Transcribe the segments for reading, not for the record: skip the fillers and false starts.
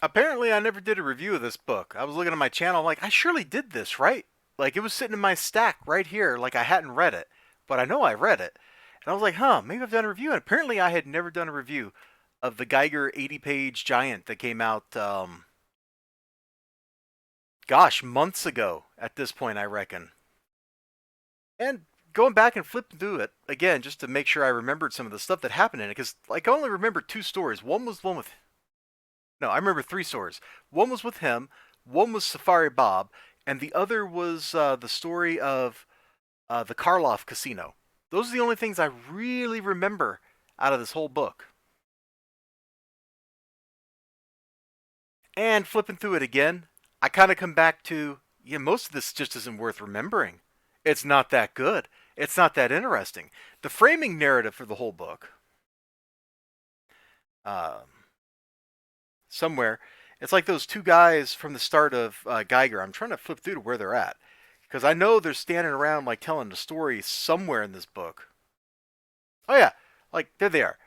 Apparently, I never did a review of this book. I was looking at my channel, like, I surely did this, right? Like, it was sitting in my stack right here, like I hadn't read it. But I know I read it. And I was like, huh, maybe I've done a review. And apparently, I had never done a review of the Geiger 80-page giant that came out, gosh, months ago at this point, I reckon. And going back and flipping through it again, just to make sure I remembered some of the stuff that happened in it, because, like, I only remember two stories. One was the one with No, I remember three stories. One was with him, one was Safari Bob, and the other was the story of the Karloff Casino. Those are the only things I really remember out of this whole book. And flipping through it again, I kind of come back to, yeah, most of this just isn't worth remembering. It's not that good. It's not that interesting. The framing narrative for the whole book, uh, somewhere, it's like those two guys from the start of Geiger. I'm trying to flip through to where they're at, because I know they're standing around like telling a story somewhere in this book. Oh yeah, like there they are.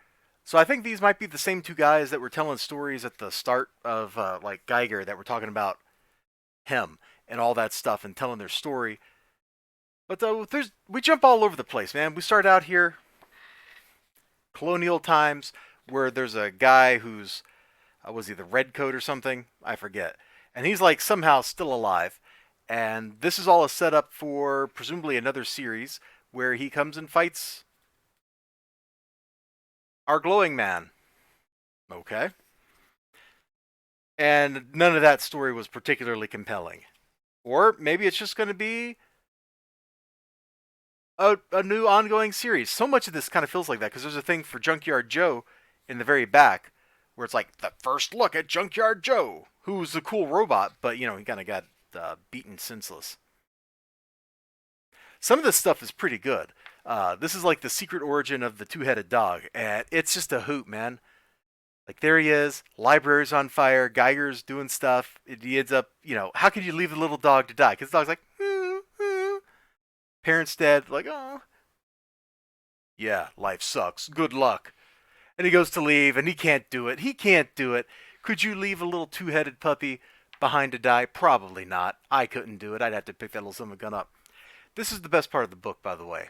So I think these might be the same two guys that were telling stories at the start of like Geiger, that were talking about him and all that stuff and telling their story. But we jump all over the place, man. We start out here, colonial times, where there's a guy who's was he the red coat or something? I forget. And he's like somehow still alive. And this is all a setup for presumably another series where he comes and fights our glowing man. Okay. And none of that story was particularly compelling. Or maybe it's just going to be a new ongoing series. So much of this kind of feels like that, because there's a thing for Junkyard Joe in the very back where it's like the first look at Junkyard Joe, who's a cool robot, but he kind of got beaten senseless. Some of this stuff is pretty good. This is like the secret origin of the two-headed dog, and it's just a hoot, man. Like there he is, library's on fire, Geiger's doing stuff. He ends up, how could you leave the little dog to die? Because the dog's like, parents dead, like, oh, yeah, life sucks. Good luck. And he goes to leave, and he can't do it. He can't do it. Could you leave a little two-headed puppy behind to die? Probably not. I couldn't do it. I'd have to pick that little son of a gun up. This is the best part of the book, by the way.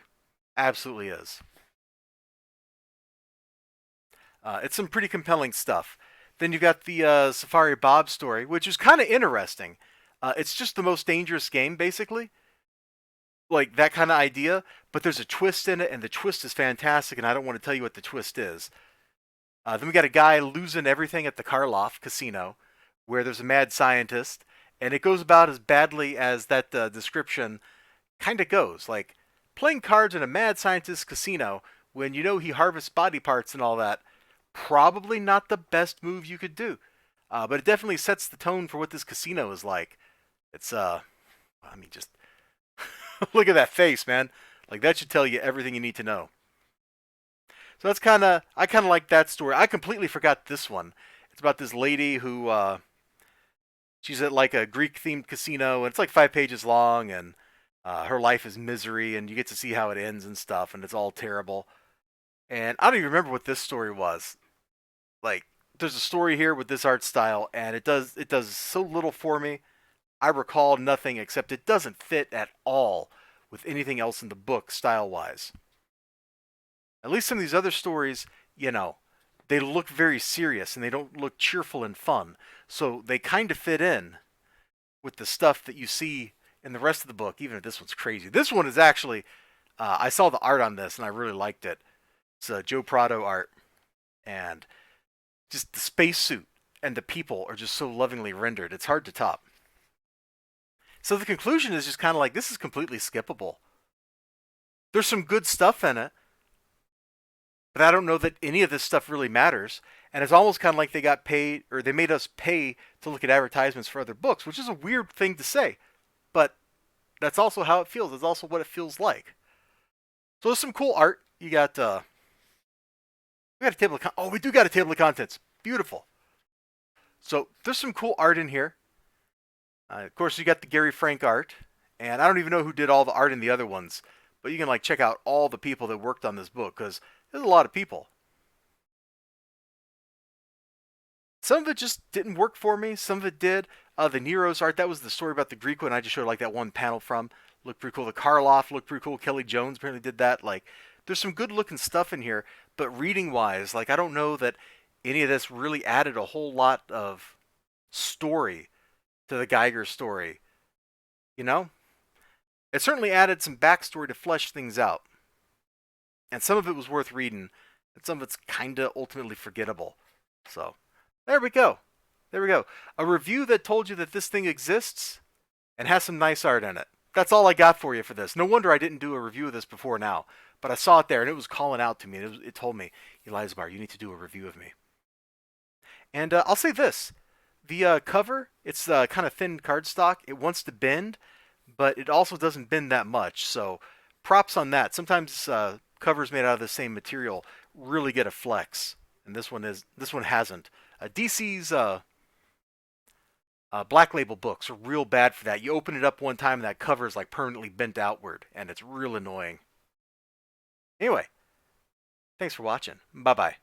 Absolutely is. It's some pretty compelling stuff. Then you've got the Safari Bob story, which is kind of interesting. It's just the most dangerous game, basically. Like that kind of idea, but there's a twist in it, and the twist is fantastic, and I don't want to tell you what the twist is. Then we got a guy losing everything at the Karloff Casino, where there's a mad scientist, and it goes about as badly as that description kind of goes. Like playing cards in a mad scientist casino when you know he harvests body parts and all that, probably not the best move you could do. But it definitely sets the tone for what this casino is like. It's I mean, just look at that face, man. Like that should tell you everything you need to know. So I kind of like that story. I completely forgot this one. It's about this lady who she's at like a Greek themed casino, and it's like 5 pages long, and her life is misery, and you get to see how it ends and stuff, and it's all terrible. And I don't even remember what this story was. Like, there's a story here with this art style, and it does so little for me. I recall nothing except it doesn't fit at all with anything else in the book style wise. At least some of these other stories, they look very serious and they don't look cheerful and fun. So they kind of fit in with the stuff that you see in the rest of the book, even if this one's crazy. This one is actually, I saw the art on this and I really liked it. It's Joe Prado art, and just the spacesuit and the people are just so lovingly rendered. It's hard to top. So the conclusion is just kind of like this is completely skippable. There's some good stuff in it, but I don't know that any of this stuff really matters. And it's almost kind of like they got paid, or they made us pay to look at advertisements for other books, which is a weird thing to say, but that's also how it feels. It's also what it feels like. So there's some cool art. We got a table of oh, we do got a table of contents. Beautiful. So there's some cool art in here. Of course, you got the Gary Frank art, and I don't even know who did all the art in the other ones, but you can like check out all the people that worked on this book because there's a lot of people. Some of it just didn't work for me. Some of it did. The Nero's art, that was the story about the Greek one I just showed like that one panel from. Looked pretty cool. The Karloff looked pretty cool. Kelly Jones apparently did that. Like, there's some good looking stuff in here, but reading wise, like, I don't know that any of this really added a whole lot of story to the Geiger story. You know? It certainly added some backstory to flesh things out. And some of it was worth reading, and some of it's kinda ultimately forgettable. So, there we go. There we go. A review that told you that this thing exists and has some nice art in it. That's all I got for you for this. No wonder I didn't do a review of this before now. But I saw it there and it was calling out to me. It told me, Elizibar, you need to do a review of me. And I'll say this. The cover, it's kind of thin cardstock. It wants to bend, but it also doesn't bend that much. So props on that. Sometimes covers made out of the same material really get a flex. And this one hasn't. DC's Black Label books are real bad for that. You open it up one time and that cover is like permanently bent outward, and it's real annoying. Anyway, thanks for watching. Bye bye.